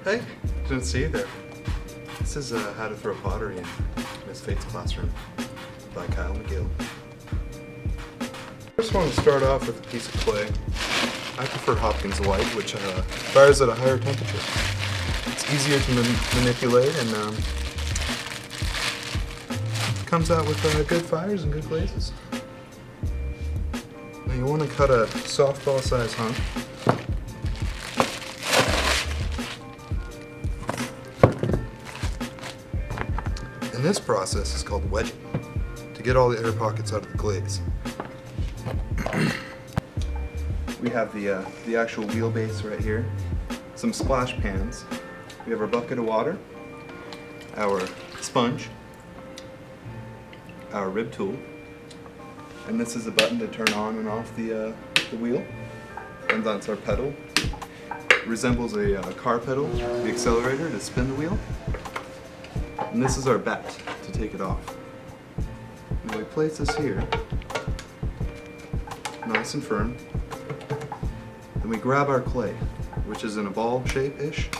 Hey, didn't see you there. This is How to Throw Pottery in Miss Fate's Classroom by Kyle McGill. First, I want to start off with a piece of clay. I prefer Hopkins White, which fires at a higher temperature. It's easier to manipulate and comes out with good fires and good glazes. Now you want to cut a softball size hunk. And this process is called wedging, to get all the air pockets out of the glaze. We have the actual wheelbase right here, some splash pans, we have our bucket of water, our sponge, our rib tool, and this is a button to turn on and off the wheel, and that's our pedal. It resembles a car pedal, the accelerator to spin the wheel. And this is our bat to take it off. And we place this here, nice and firm. Then we grab our clay, which is in a ball shape-ish,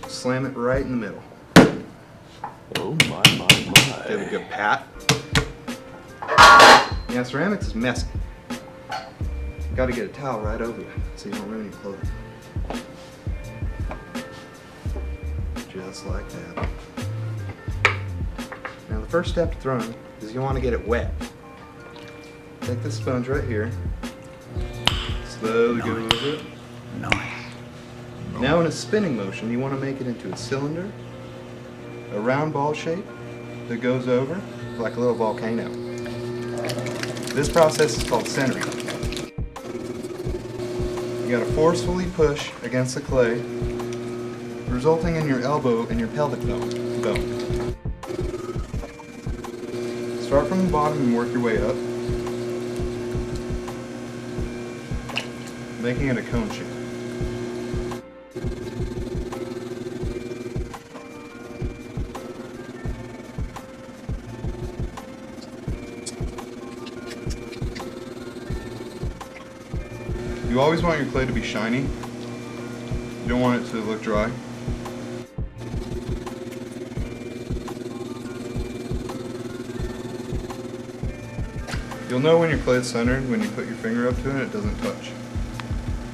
slam it right in the middle. Oh my. Give it a good pat. Yeah, ceramics is messy. You gotta get a towel right over it so you don't ruin your clothing. Just like that. Now the first step to throwing is you want to get it wet. Take this sponge right here, slowly go over it. Now in a spinning motion you want to make it into a cylinder, a round ball shape that goes over like a little volcano. This process is called centering. You got to forcefully push against the clay, resulting in your elbow and your pelvic bone. Start from the bottom and work your way up, making it a cone shape. You always want your clay to be shiny. You don't want it to look dry. You'll know when your clay is centered when you put your finger up to it and it doesn't touch.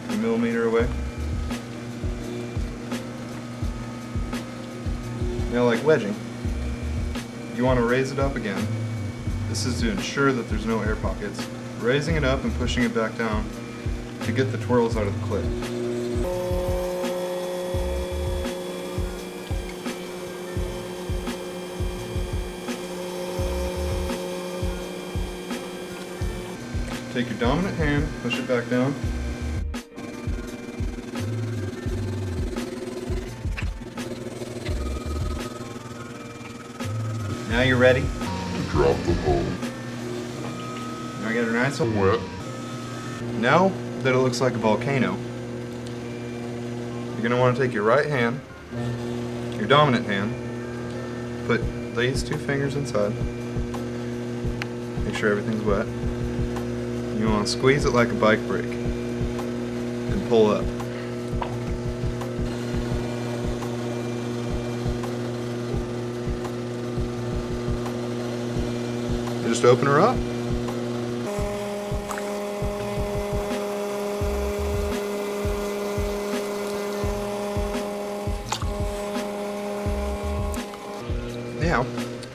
A millimeter away. Now, like wedging, you want to raise it up again. This is to ensure that there's no air pockets. Raising it up and pushing it back down to get the twirls out of the clay. Take your dominant hand, push it back down. Now you're ready. Drop the hole. Now get it nice and wet. Now that it looks like a volcano, you're going to want to take your right hand, your dominant hand, put these two fingers inside, make sure everything's wet. You want to squeeze it like a bike brake and pull up. You just open her up. Now,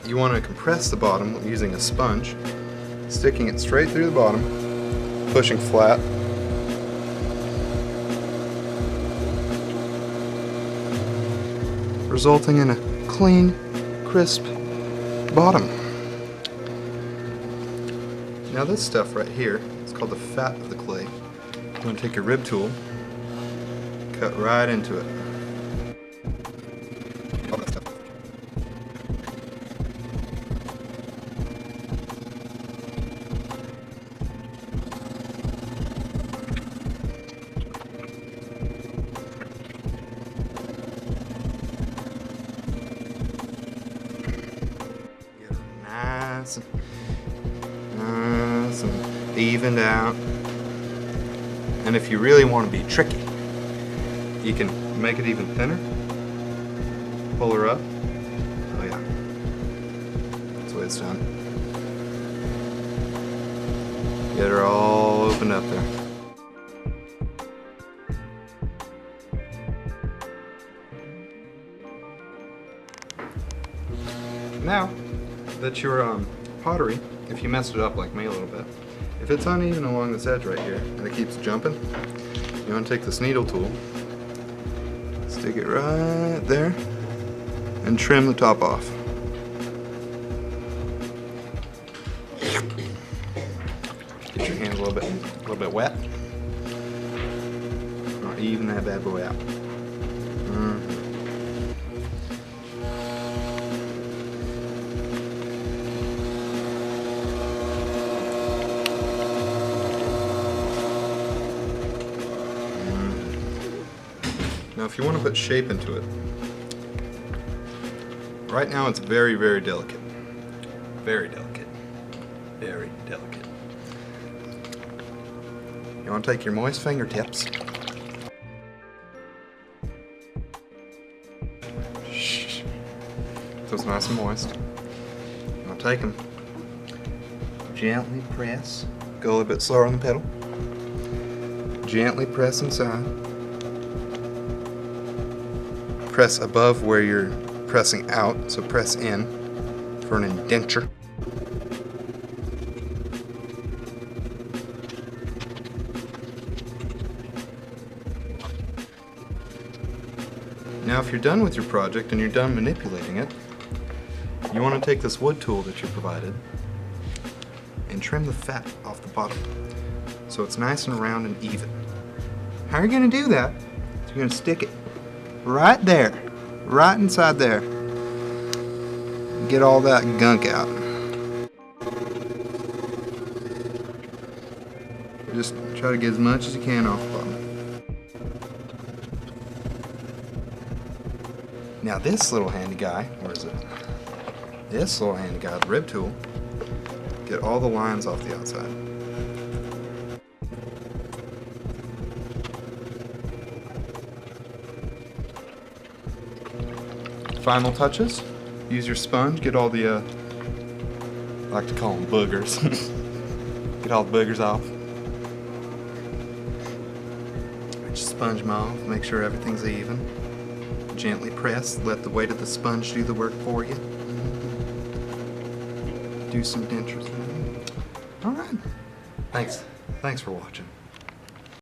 you want to compress the bottom using a sponge, sticking it straight through the bottom, pushing flat. Resulting in a clean, crisp bottom. Now this stuff right here is called the fat of the clay. You want to take your rib tool, cut right into it. All that stuff. Get her nice and evened out. And if you really want to be tricky, You can make it even thinner. Pull her up. Oh yeah. That's the way it's done. Get her all opened up there. Now that your pottery, if you messed it up like me a little bit, if it's uneven along this edge right here and it keeps jumping, you want to take this needle tool, stick it right there, and trim the top off. Get your hands a little bit wet. Now even that bad boy out. Now if you want to put shape into it, right now it's very, very delicate. Very delicate. Very delicate. You want to take your moist fingertips. Shh. So it's nice and moist. You want to take them, gently press. Go a little bit slower on the pedal. Gently press inside. Press above where you're pressing out, so press in for an indenture. Now if you're done with your project and you're done manipulating it, you want to take this wood tool that you provided and trim the fat off the bottom so it's nice and round and even. How are you going to do that? So you're going to stick it right there, right inside there. Get all that gunk out. Just try to get as much as you can off the bottom. Now this little handy guy, where is it? This little handy guy, the rib tool, get all the lines off the outside. Final touches, use your sponge, get all the, I like to call them boogers. Get all the boogers off. Just sponge them off, make sure everything's even. Gently press, let the weight of the sponge do the work for you. Do some dentures. All right. Thanks for watching.